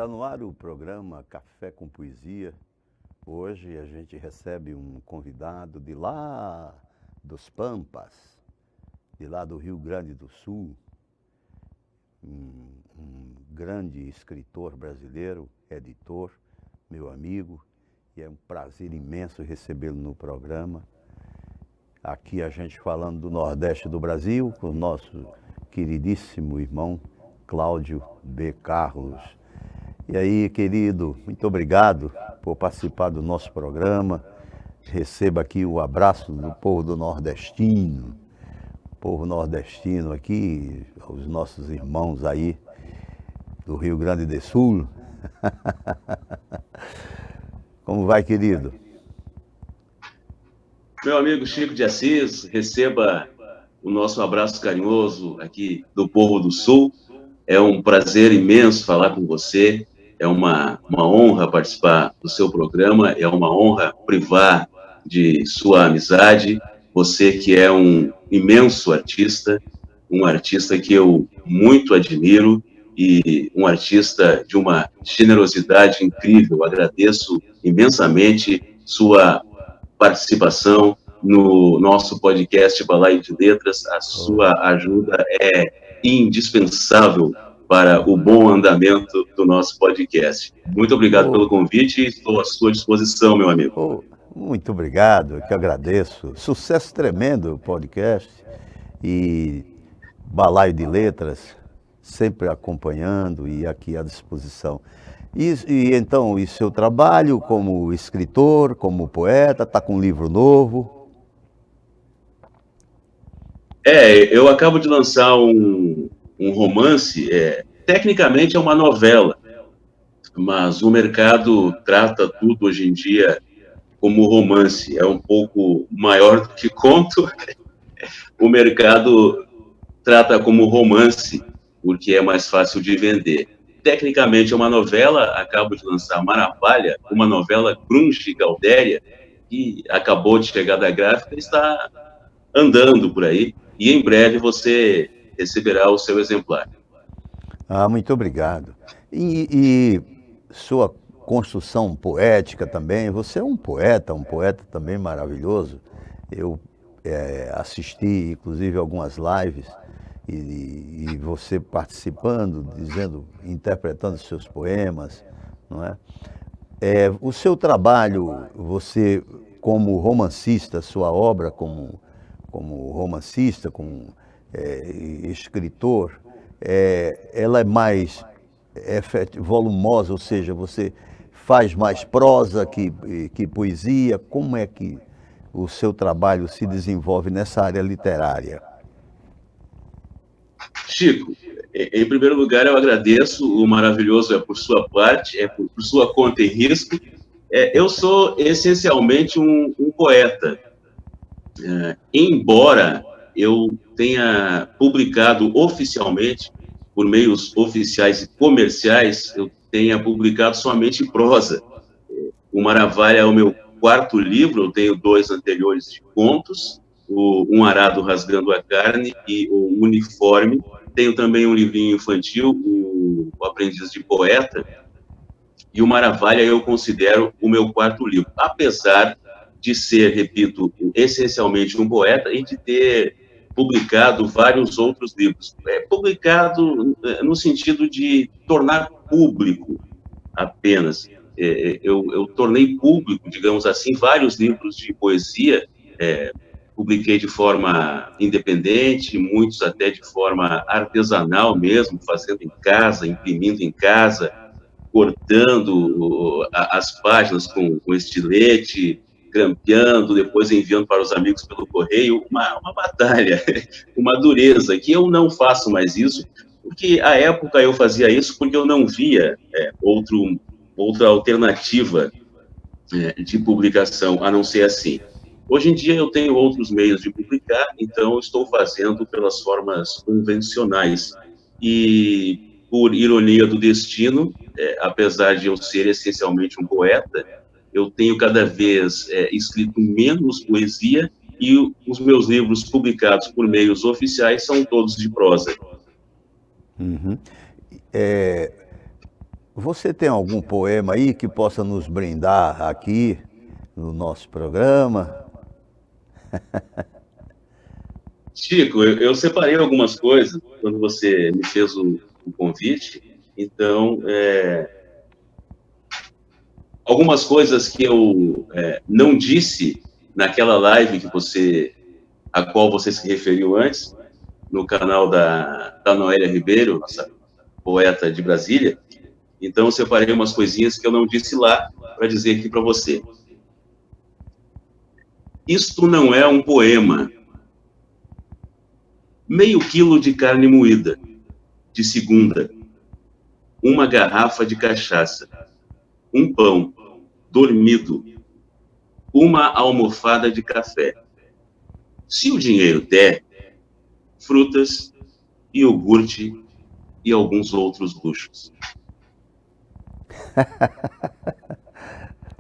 Está no ar o programa Café com Poesia. Hoje a gente recebe um convidado de lá dos Pampas, de lá do Rio Grande do Sul, um grande escritor brasileiro, editor, meu amigo, e é um prazer imenso recebê-lo no programa. Aqui a gente falando do Nordeste do Brasil, com o nosso queridíssimo irmão Cláudio B. Carlos. E aí, querido, muito obrigado por participar do nosso programa. Receba aqui o abraço do povo do nordestino, povo nordestino aqui, os nossos irmãos aí do Rio Grande do Sul. Como vai, querido? Meu amigo Chico de Assis, receba o nosso abraço carinhoso aqui do povo do Sul. É um prazer imenso falar com você, é uma honra participar do seu programa, é uma honra privar de sua amizade, você que é um imenso artista, um artista que eu muito admiro e um artista de uma generosidade incrível. Agradeço imensamente sua participação no nosso podcast Balaio de Letras. A sua ajuda é indispensável para o bom andamento do nosso podcast. Muito obrigado pelo convite e estou à sua disposição, meu amigo. Muito obrigado, eu que agradeço. Sucesso tremendo o podcast e Balaio de Letras, sempre acompanhando e aqui à disposição. Então, e seu trabalho como escritor, como poeta, está com um livro novo? Eu acabo de lançar um romance, tecnicamente é uma novela, mas o mercado trata tudo hoje em dia como romance, é um pouco maior do que conto. O mercado trata como romance, porque é mais fácil de vender. Tecnicamente é uma novela, acabo de lançar Maravalha, uma novela grunge Galdéria, que acabou de chegar da gráfica e está andando por aí, e em breve você receberá o seu exemplar. Muito obrigado. E sua construção poética também, você é um poeta também maravilhoso. Eu assisti, inclusive, algumas lives e você participando, interpretando seus poemas, não é? O seu trabalho, você como romancista, sua obra como romancista, como escritor, ela é mais volumosa, ou seja, você faz mais prosa que poesia. Como é que o seu trabalho se desenvolve nessa área literária? Chico, em primeiro lugar, eu agradeço, o maravilhoso é por sua parte, é por sua conta e risco. Eu sou essencialmente um poeta. Embora eu tenha publicado oficialmente, por meios oficiais e comerciais, eu tenha publicado somente prosa. O Maravalha é o meu quarto livro, eu tenho 2 anteriores de contos, Um Arado Rasgando a Carne e O Uniforme. Tenho também um livrinho infantil, O Aprendiz de Poeta, e o Maravalha eu considero o meu quarto livro, apesar de ser, repito, essencialmente um poeta e de ter publicado vários outros livros. Publicado no sentido de tornar público apenas. Eu tornei público, digamos assim, vários livros de poesia, publiquei de forma independente, muitos até de forma artesanal mesmo, fazendo em casa, imprimindo em casa, cortando as páginas com estilete, grampeando, depois enviando para os amigos pelo correio, uma batalha, uma dureza, que eu não faço mais isso, porque à época eu fazia isso porque eu não via outra alternativa de publicação, a não ser assim. Hoje em dia eu tenho outros meios de publicar, então estou fazendo pelas formas convencionais. E, por ironia do destino, apesar de eu ser essencialmente um poeta, eu tenho cada vez escrito menos poesia e os meus livros publicados por meios oficiais são todos de prosa. Uhum. Você tem algum poema aí que possa nos brindar aqui no nosso programa? Chico, eu separei algumas coisas quando você me fez o convite. Então, algumas coisas que eu não disse naquela live a qual você se referiu antes, no canal da Noélia Ribeiro, nossa poeta de Brasília. Então, eu separei umas coisinhas que eu não disse lá para dizer aqui para você. Isto não é um poema. Meio quilo de carne moída, de segunda, uma garrafa de cachaça, um pão, dormido, uma almofada de café. Se o dinheiro der, frutas, iogurte e alguns outros luxos.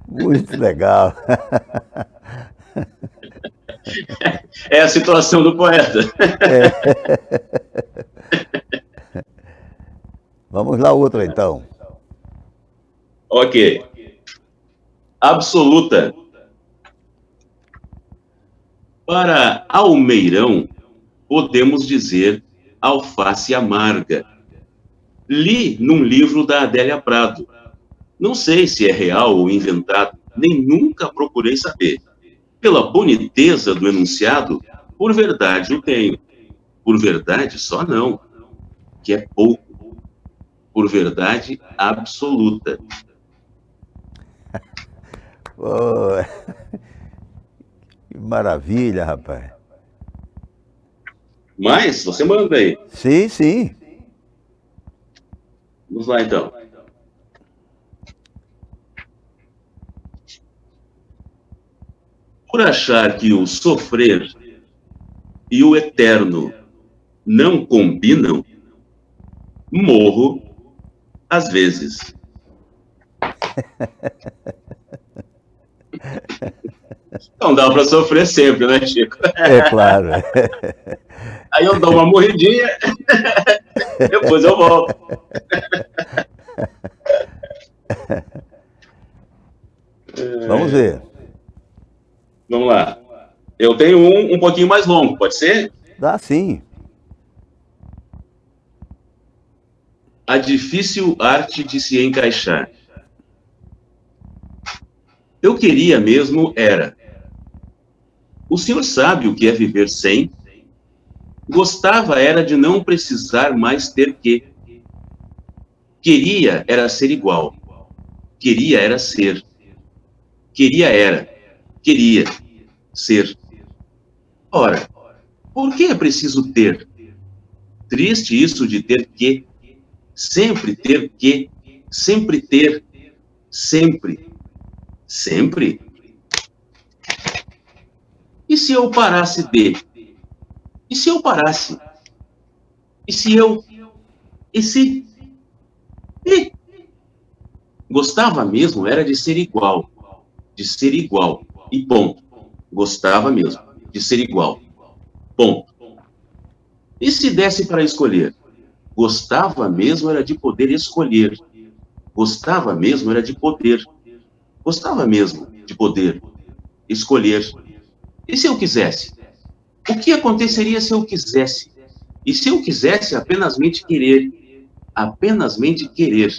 Muito legal. É a situação do poeta. Vamos lá, outra então. Ok. Absoluta. Para almeirão, podemos dizer alface amarga. Li num livro da Adélia Prado. Não sei se é real ou inventado, nem nunca procurei saber. Pela boniteza do enunciado, por verdade o tenho. Por verdade só não, que é pouco. Por verdade absoluta. Oh, que maravilha, rapaz. Mas, você manda aí. Sim, sim. Vamos lá, então. Por achar que o sofrer e o eterno não combinam, morro às vezes. Não dá para sofrer sempre, né, Chico? É claro. Aí eu dou uma morridinha, depois eu volto. Vamos ver. Vamos lá. Eu tenho um pouquinho mais longo, pode ser? Dá sim. A difícil arte de se encaixar. Eu queria mesmo era. O senhor sabe o que é viver sem? Gostava era de não precisar mais ter que. Queria era ser igual. Queria era ser. Queria era. Queria ser. Ora, por que é preciso ter? Triste isso de ter que. Sempre ter que. Sempre ter. Sempre. Sempre? E se eu parasse de? E se eu parasse? E se eu? E se? E? Gostava mesmo era de ser igual. De ser igual. E ponto. Gostava mesmo de ser igual. Ponto. E se desse para escolher? Gostava mesmo era de poder escolher. Gostava mesmo era de poder. Gostava mesmo de poder escolher. E se eu quisesse? O que aconteceria se eu quisesse? E se eu quisesse apenas mente querer? Apenas mente querer.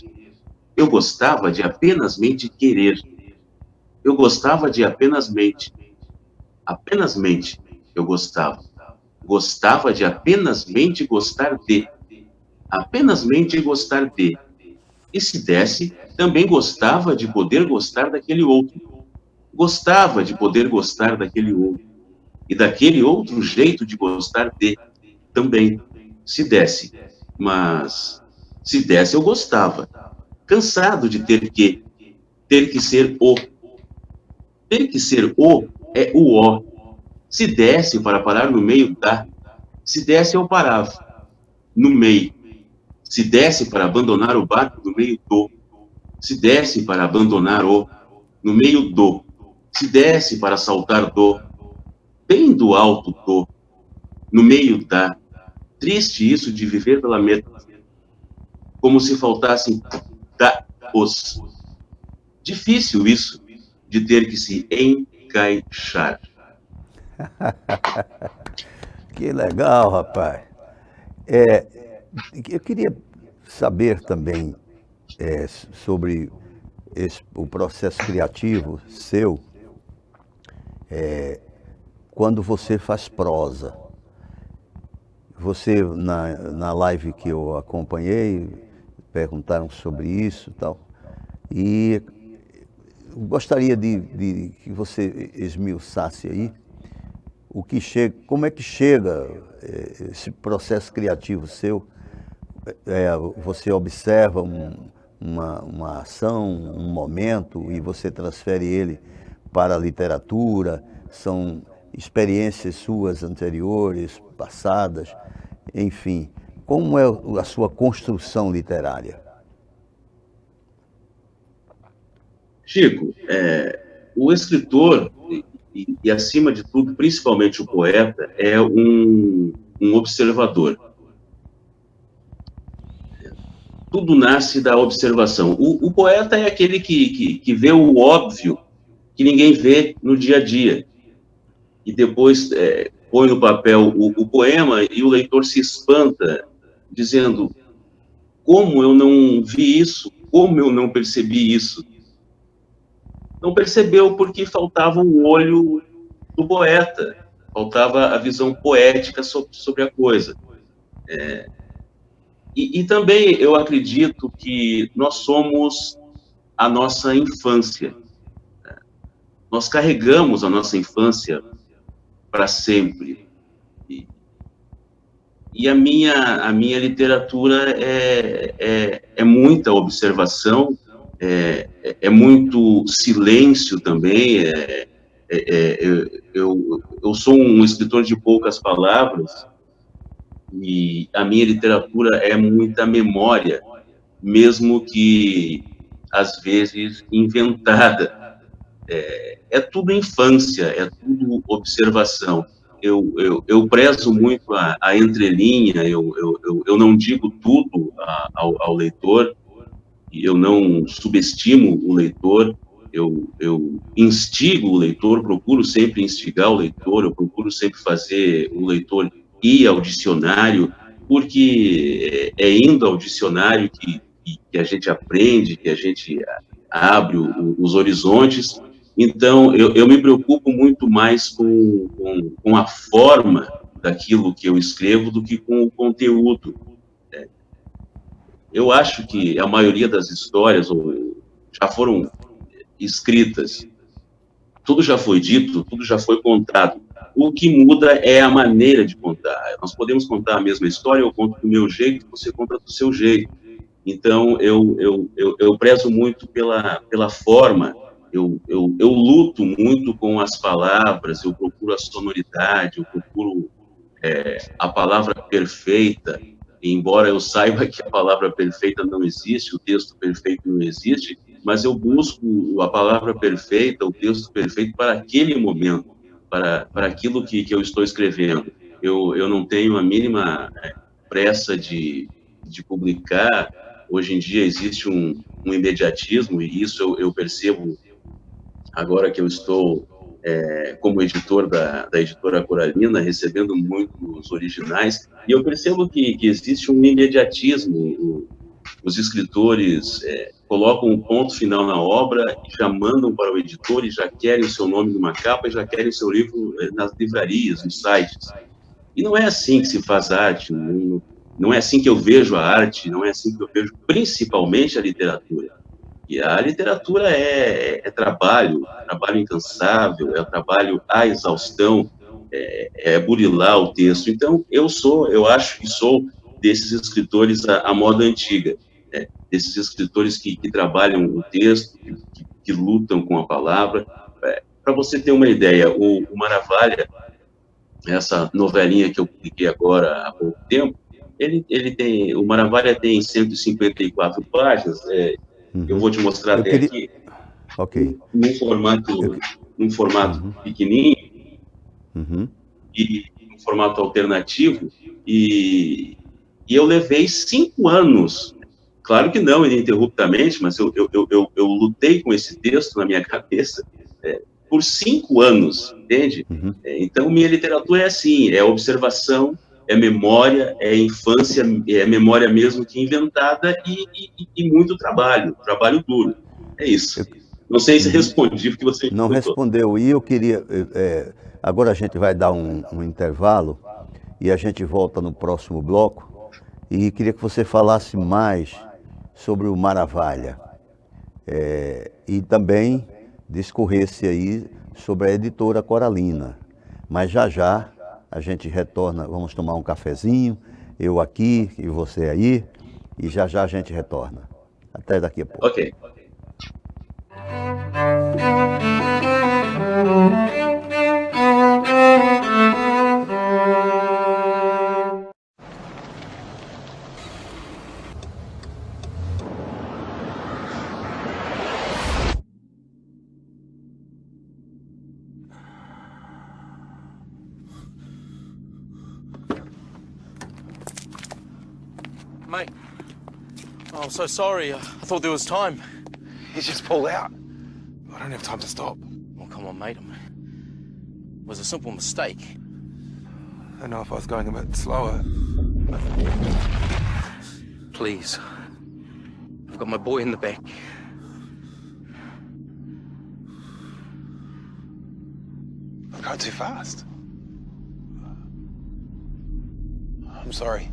Eu gostava de apenas mente querer. Eu gostava de apenas mente. Apenas mente eu gostava. Gostava de apenas mente gostar de. Apenas mente gostar de. E se desse, também gostava de poder gostar daquele outro. Gostava de poder gostar daquele outro. E daquele outro jeito de gostar de também, se desse. Mas, se desse, eu gostava. Cansado de ter que ser o. Ter que ser o é o ó. Se desse para parar no meio da. Se desse, eu parava. No meio. Se desse para abandonar o barco no meio do. Se desse para abandonar o. No meio do. Se desse para saltar do. Bem do alto do. No meio da. Triste isso de viver pela metade. Como se faltassem da. os. Difícil isso, de ter que se encaixar. Que legal, rapaz. Eu queria saber também sobre o processo criativo seu, quando você faz prosa. Você, na live que eu acompanhei, perguntaram sobre isso e tal. E eu gostaria de que você esmiuçasse aí como é que chega esse processo criativo seu. Você observa uma ação, um momento, e você transfere ele para a literatura. São experiências suas anteriores, passadas, enfim. Como é a sua construção literária? Chico, o escritor, e acima de tudo, principalmente o poeta, é um observador. Tudo nasce da observação. O poeta é aquele que vê o óbvio que ninguém vê no dia a dia. E depois põe no papel o poema e o leitor se espanta, dizendo: como eu não vi isso? Como eu não percebi isso? Não percebeu porque faltava o olho do poeta, faltava a visão poética sobre a coisa. E também eu acredito que nós somos a nossa infância. Nós carregamos a nossa infância para sempre. E a minha literatura é muita observação, é muito silêncio também. Eu sou um escritor de poucas palavras, e a minha literatura é muita memória, mesmo que, às vezes, inventada. É tudo infância, é tudo observação. Eu prezo muito a entrelinha, eu não digo tudo ao leitor, eu não subestimo o leitor, eu instigo o leitor, procuro sempre instigar o leitor, eu procuro sempre fazer o leitor ir ao dicionário, porque é indo ao dicionário que a gente aprende, que a gente abre os horizontes. Então, eu me preocupo muito mais com a forma daquilo que eu escrevo do que com o conteúdo. Eu acho que a maioria das histórias já foram escritas, tudo já foi dito, tudo já foi contado. O que muda é a maneira de contar. Nós podemos contar a mesma história, eu conto do meu jeito, você conta do seu jeito. Então, eu prezo muito pela forma, eu luto muito com as palavras, eu procuro a sonoridade, eu procuro a palavra perfeita, embora eu saiba que a palavra perfeita não existe, o texto perfeito não existe, mas eu busco a palavra perfeita, o texto perfeito para aquele momento, para aquilo que eu estou escrevendo. Eu não tenho a mínima pressa de publicar. Hoje em dia existe um imediatismo, e isso eu percebo agora que eu estou como editor da editora Coralina, recebendo muitos originais, e eu percebo que existe um imediatismo. Os escritores colocam um ponto final na obra e já mandam para o editor e já querem o seu nome numa capa e já querem o seu livro nas livrarias, nos sites. E não é assim que se faz arte, não é assim que eu vejo a arte, não é assim que eu vejo principalmente a literatura. E a literatura é trabalho incansável, é trabalho à exaustão, burilar o texto. Então, eu acho que sou desses escritores à moda antiga, desses escritores que trabalham o texto, que lutam com a palavra. Para você ter uma ideia, o Maravalha, essa novelinha que eu publiquei agora há pouco tempo, o Maravalha tem 154 páginas. Eu vou te mostrar até aqui. Ok. Num formato pequenininho, e num formato alternativo, e eu levei 5 anos. claro que não ininterruptamente, mas eu lutei com esse texto na minha cabeça por 5 anos, entende? Uhum. Então, minha literatura é assim, é observação, é memória, é infância, é memória mesmo que inventada e muito trabalho duro. É isso. Não sei se respondi o que você Não perguntou. respondeu. E eu queria. Agora a gente vai dar um intervalo e a gente volta no próximo bloco. E queria que você falasse mais sobre o Maravalha. E também discorresse aí sobre a editora Coralina. Mas já já a gente retorna, vamos tomar um cafezinho, eu aqui e você aí, e já já a gente retorna. Até daqui a pouco. Ok. Mate, oh, I'm so sorry. I thought there was time. He's just pulled out. I don't have time to stop. Oh, come on, mate. It was a simple mistake. I don't know if I was going a bit slower. Please. I've got my boy in the back. I got too fast. I'm sorry.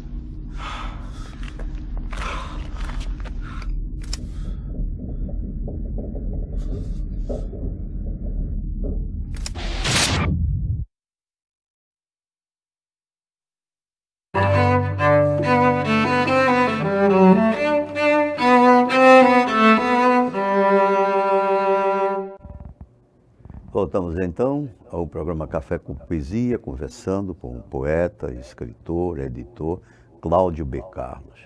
Voltamos então ao programa Café com Poesia, conversando com o poeta, escritor, editor Cláudio B. Carlos.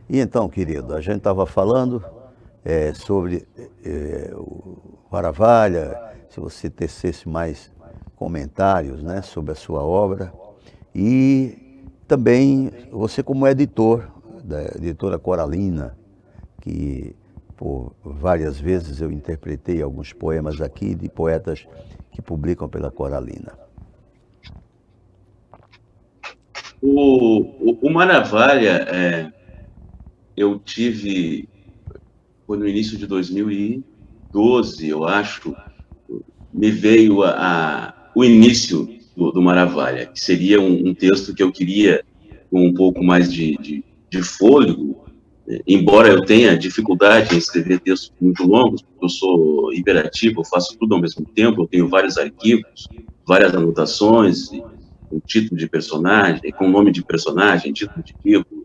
E então, querido, a gente estava falando sobre o Maravalha, se você tecesse mais comentários, né, sobre a sua obra, e também você como editor da editora Coralina, que por várias vezes eu interpretei alguns poemas aqui de poetas que publicam pela Coralina. O Maravalha, eu tive, foi no início de 2012, eu acho, me veio o início do Maravalha, que seria um texto que eu queria com um pouco mais de fôlego, embora eu tenha dificuldade em escrever textos muito longos, porque eu sou hiperativo, eu faço tudo ao mesmo tempo, eu tenho vários arquivos, várias anotações, com título de personagem, com nome de personagem, título de livro,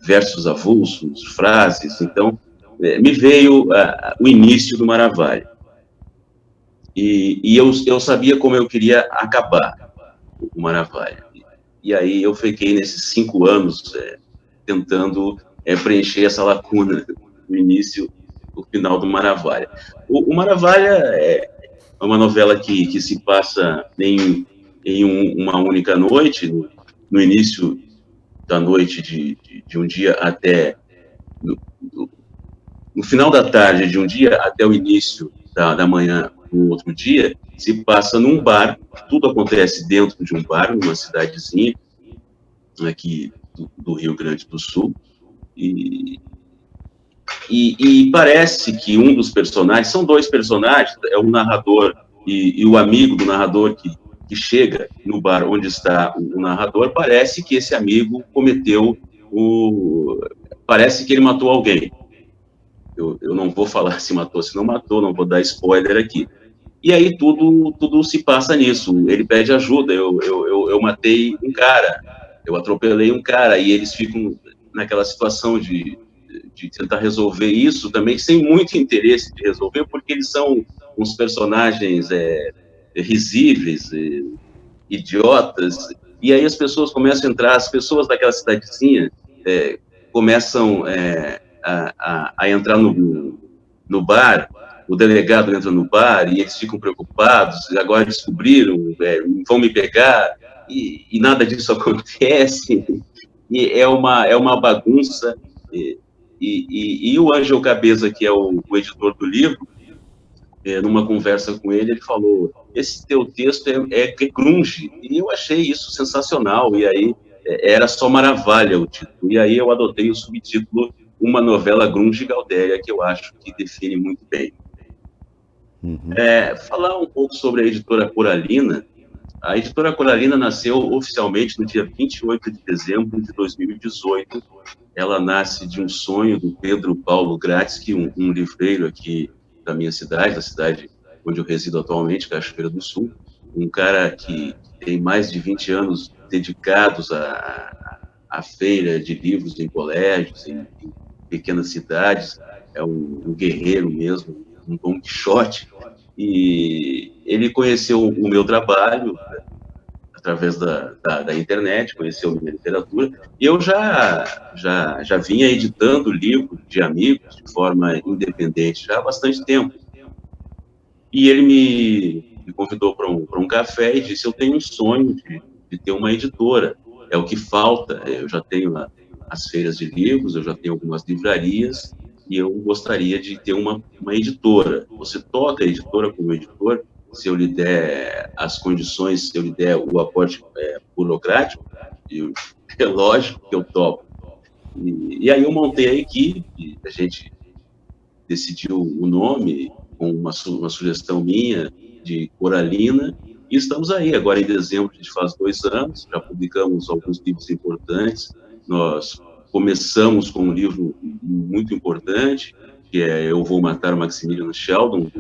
versos avulsos, frases. Então, me veio o início do Maravalha. E eu sabia como eu queria acabar o Maravalha. E aí eu fiquei nesses 5 anos tentando preencher essa lacuna do início do final do Maravalha. O Maravalha é uma novela que se passa em uma única noite, no início da noite de um dia até no final da tarde de um dia até o início da manhã do outro dia, se passa num bar, tudo acontece dentro de um bar, numa cidadezinha aqui do Rio Grande do Sul, e parece que um dos personagens, são 2 personagens, é o narrador e o amigo do narrador que chega no bar onde está o narrador, parece que esse amigo cometeu parece que ele matou alguém. Eu não vou falar se matou, se não matou, não vou dar spoiler aqui. E aí tudo se passa nisso, ele pede ajuda, eu matei um cara, eu atropelei um cara, e eles ficam naquela situação de tentar resolver isso também, sem muito interesse de resolver, porque eles são uns personagens risíveis, idiotas, e aí as pessoas começam a entrar, as pessoas daquela cidadezinha começam a entrar no bar, o delegado entra no bar, e eles ficam preocupados, agora descobriram, vão me pegar, e nada disso acontece, e é uma bagunça, E o Ângelo Cabeza, que é o editor do livro, numa conversa com ele, ele falou: esse teu texto é grunge. E eu achei isso sensacional. E aí era só Maravalha o título. E aí eu adotei o subtítulo Uma Novela Grunge Gaudéria, que eu acho que define muito bem. Uhum. Falar um pouco sobre a editora Coralina. A editora Coralina nasceu oficialmente no dia 28 de dezembro de 2018. Ela nasce de um sonho do Pedro Paulo Gratzky, um livreiro aqui da minha cidade, da cidade onde eu resido atualmente, Cachoeira do Sul. Um cara que tem mais de 20 anos dedicados à feira de livros em colégios, em pequenas cidades. É um guerreiro mesmo, um Dom Quixote. E ele conheceu o meu trabalho através da internet, conheceu a minha literatura, e eu já vinha editando livros de amigos de forma independente já há bastante tempo. E ele me convidou para um café e disse: eu tenho um sonho de ter uma editora, é o que falta, eu já tenho as feiras de livros, eu já tenho algumas livrarias, e eu gostaria de ter uma editora. Você toca a editora como editor, se eu lhe der as condições, se eu lhe der o aporte burocrático, é lógico que eu topo. E aí eu montei a equipe, a gente decidiu o nome com uma sugestão minha de Coralina, e estamos aí. Agora, em dezembro, a gente faz 2 anos, já publicamos alguns livros importantes. Nós começamos com um livro muito importante, que é Eu Vou Matar Maximilian Sheldon,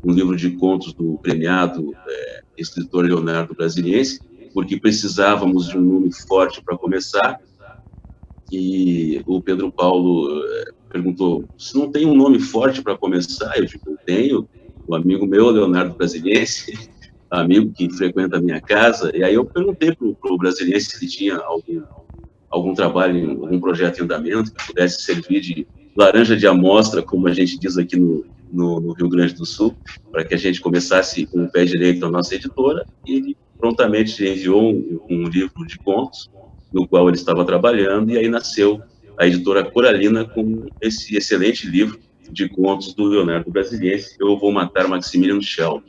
um livro de contos do premiado escritor Leonardo Brasiliense, porque precisávamos de um nome forte para começar. E o Pedro Paulo perguntou: se não tem um nome forte para começar? Eu digo: eu tenho. Um amigo meu, Leonardo Brasiliense, amigo que frequenta a minha casa. E aí eu perguntei para o Brasiliense se ele tinha algum trabalho, algum projeto em andamento que pudesse servir de laranja de amostra, como a gente diz aqui no Rio Grande do Sul, para que a gente começasse com o pé direito a nossa editora. E ele prontamente enviou um livro de contos, no qual ele estava trabalhando, e aí nasceu a editora Coralina com esse excelente livro de contos do Leonardo Brasiliense, Eu Vou Matar Maximilian Sheldon.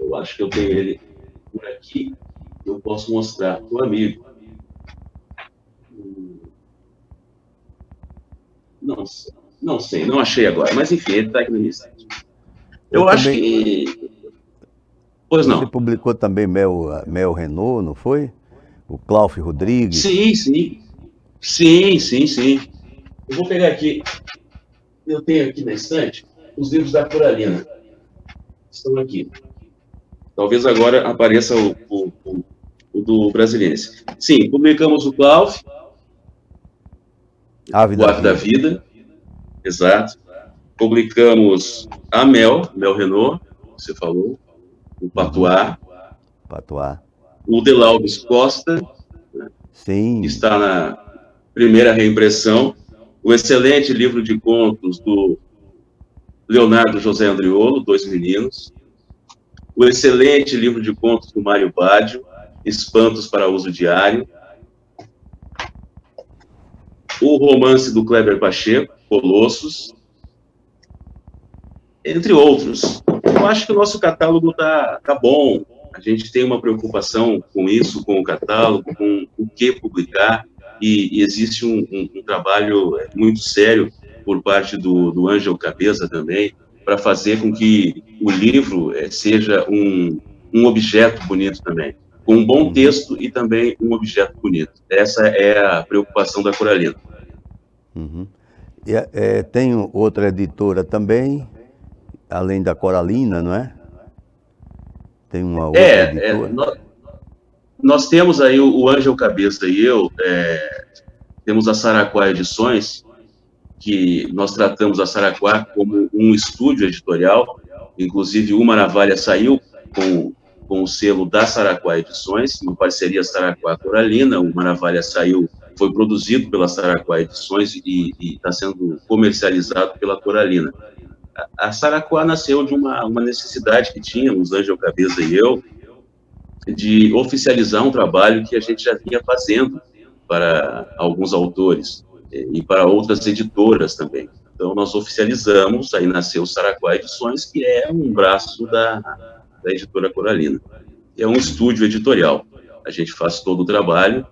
Eu acho que eu tenho ele por aqui, eu posso mostrar para o amigo. Não sei, não achei agora, mas enfim, ele está aqui no site. Eu acho que... Pois não. Você publicou também Mel Renault, não foi? O Cláudio Rodrigues. Sim. Eu vou pegar aqui, eu tenho aqui na estante os livros da Coralina. Estão aqui. Talvez agora apareça o do Brasiliense. Sim, publicamos o Cláudio, o Ave da Vida. Exato. Publicamos a Mel Renault, você falou, o Patuá. O Delaudes Costa, né, sim, que está na primeira reimpressão, o excelente livro de contos do Leonardo José Andriolo, Dois Meninos, o excelente livro de contos do Mário Baggio, Espantos para Uso Diário, o romance do Kleber Pacheco, Colossos, entre outros. Eu acho que o nosso catálogo tá bom. A gente tem uma preocupação com isso, com o catálogo, com o que publicar, e existe um trabalho muito sério por parte do Ângelo Cabeza também, para fazer com que o livro seja um objeto bonito também, com um bom texto e também um objeto bonito. Essa é a preocupação da Coralina. Uhum. Tem outra editora também, além da Coralina, não é? Tem uma outra editora? Nós temos aí o Ângelo Cabeza e eu, temos a Saraquá Edições, que nós tratamos a Saraquá como um estúdio editorial. Inclusive, o Maravalha saiu com o selo da Saraquá Edições, uma parceria Saraquá-Coralina. O Maravalha foi produzido pela Saraquá Edições e está sendo comercializado pela Coralina. A Saraquá nasceu de uma necessidade que tínhamos, Ângelo Cabeza e eu, de oficializar um trabalho que a gente já vinha fazendo para alguns autores. e para outras editoras também. Então, nós oficializamos, aí nasceu o Saraquá Edições, que é um braço da editora Coralina. É um estúdio editorial. A gente faz todo o trabalho,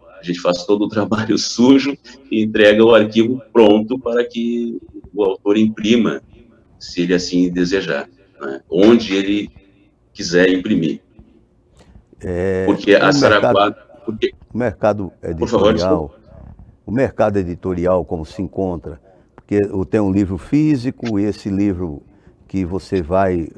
sujo e entrega o arquivo pronto para que o autor imprima, se ele assim desejar, né? Onde ele quiser imprimir. Porque a Saraquá... O mercado editorial, por favor, o mercado editorial, como se encontra? Porque tem um livro físico e esse livro que você vai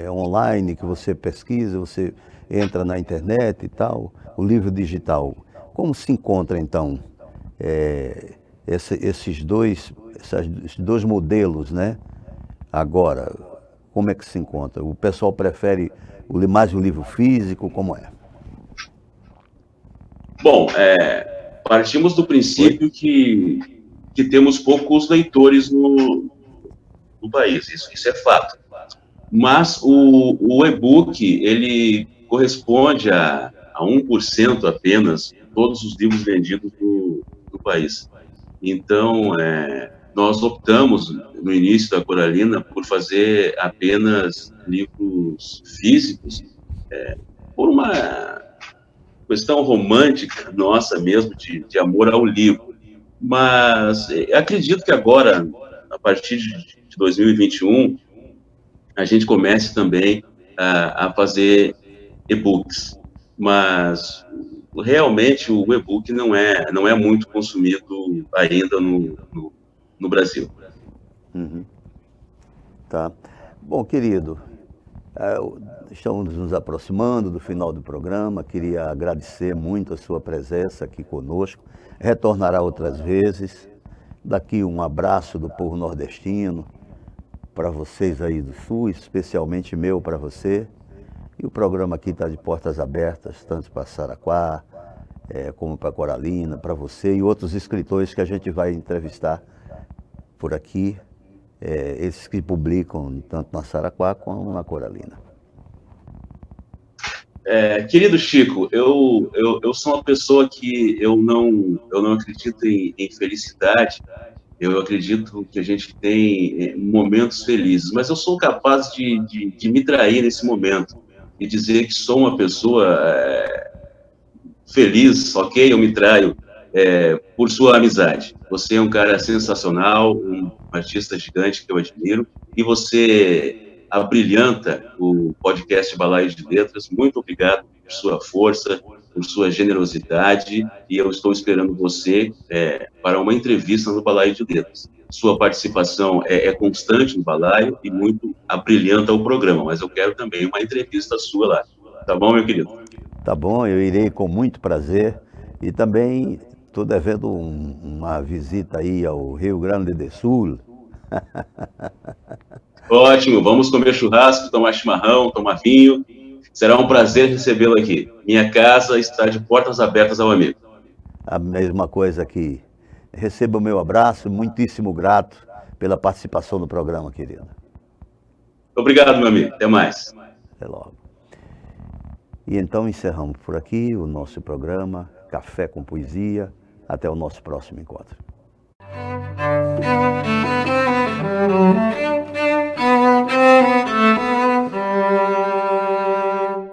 online, que você pesquisa, você entra na internet e tal, o livro digital. Como se encontra, então, esses dois modelos, né? Agora, como é que se encontra? O pessoal prefere mais o livro físico, como é? Bom, partimos do princípio que temos poucos leitores no país, isso é fato. Mas o e-book, ele corresponde a 1% apenas de todos os livros vendidos no país. Então, nós optamos, no início da Coralina, por fazer apenas livros físicos, por uma questão romântica nossa mesmo, de amor ao livro. Mas acredito que agora, a partir de 2021, a gente comece também a fazer e-books. Mas realmente o e-book não é muito consumido ainda no Brasil. Uhum. Tá. Bom, querido, estamos nos aproximando do final do programa. Queria agradecer muito a sua presença aqui conosco. Retornará outras vezes. Daqui um abraço do povo nordestino para vocês aí do Sul, especialmente meu para você. E o programa aqui está de portas abertas, tanto para Saraquá, como para Coralina, para você e outros escritores que a gente vai entrevistar por aqui, esses que publicam tanto na Saraquá como na Coralina. Querido Chico, eu sou uma pessoa que eu não acredito em felicidade. Eu acredito que a gente tem momentos felizes, mas eu sou capaz de me trair nesse momento e dizer que sou uma pessoa feliz, ok? Eu me traio por sua amizade. Você é um cara sensacional, um artista gigante que eu admiro, e você abrilhanta o podcast Balaio de Letras. Muito obrigado por sua força, por sua generosidade, e eu estou esperando você para uma entrevista no Balaio de Letras. Sua participação é constante no Balaio e muito abrilhanta o programa, mas eu quero também uma entrevista sua lá. Tá bom, meu querido? Tá bom, eu irei com muito prazer. E também estou devendo uma visita aí ao Rio Grande do Sul. Ótimo, vamos comer churrasco, tomar chimarrão, tomar vinho. Será um prazer recebê-lo aqui. Minha casa está de portas abertas ao amigo. A mesma coisa aqui. Receba o meu abraço, muitíssimo grato pela participação no programa, querido. Obrigado, meu amigo. Até mais. Até logo. E então encerramos por aqui o nosso programa Café com Poesia. Até o nosso próximo encontro.